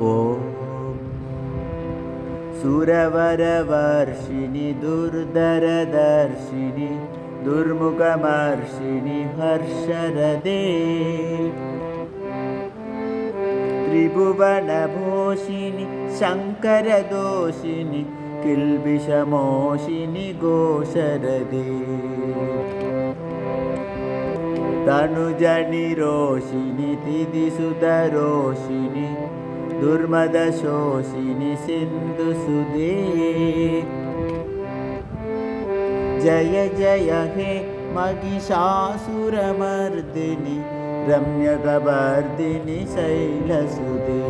ॐ सुरवरवर्षिणि दुर्धरदर्शिनि दुर्मुखमर्षिणि हर्षरदे त्रिभुवनभूषिणि शङ्करदोषिणि किल्बिषमोषिणि घोषरदे तनुजनिरोषिणि तिदिसुतरोषिणि दुर्मदशोषिणि सिन्धुसुदे जय जय हे महिषासुरमर्दिनि रम्यकपर्दिनि शैलसुदे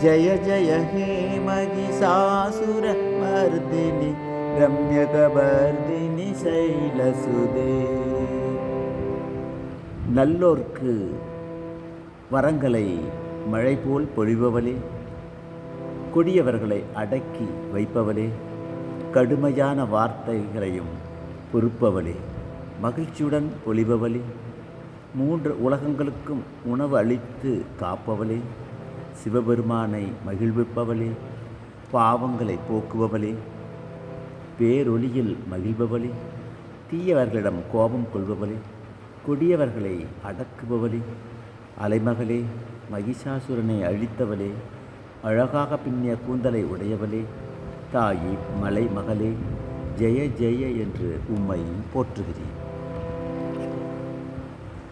जय जय हे महिषासुरमर्दिनि रम्यकपर्दिनि शैलसुदे நல்லோர்க்கு வரங்களை மழை போல் பொழிபவளே, கொடியவர்களை அடக்கி வைப்பவளே, கடுமையான வார்த்தைகளையும் பொறுப்பவளே, மகிழ்ச்சியுடன் பொழிபவளே, 3 உலகங்களுக்கும் உணவு அளித்து காப்பவளே, சிவபெருமானை மகிழ்விப்பவளே, பாவங்களை போக்குபவளே, பேரொளியில் மகிழ்பவளே, தீயவர்களிடம் கோபம் கொள்பவளே, கொடியவர்களை அடக்குபவளே, அலைமகளே, மகிஷாசுரனை அழித்தவளே, அழகாக பின்னிய கூந்தலை உடையவளே, தாயே, மலை மகளே, ஜெய ஜெய என்று உம்மை போற்றுகிறேன்.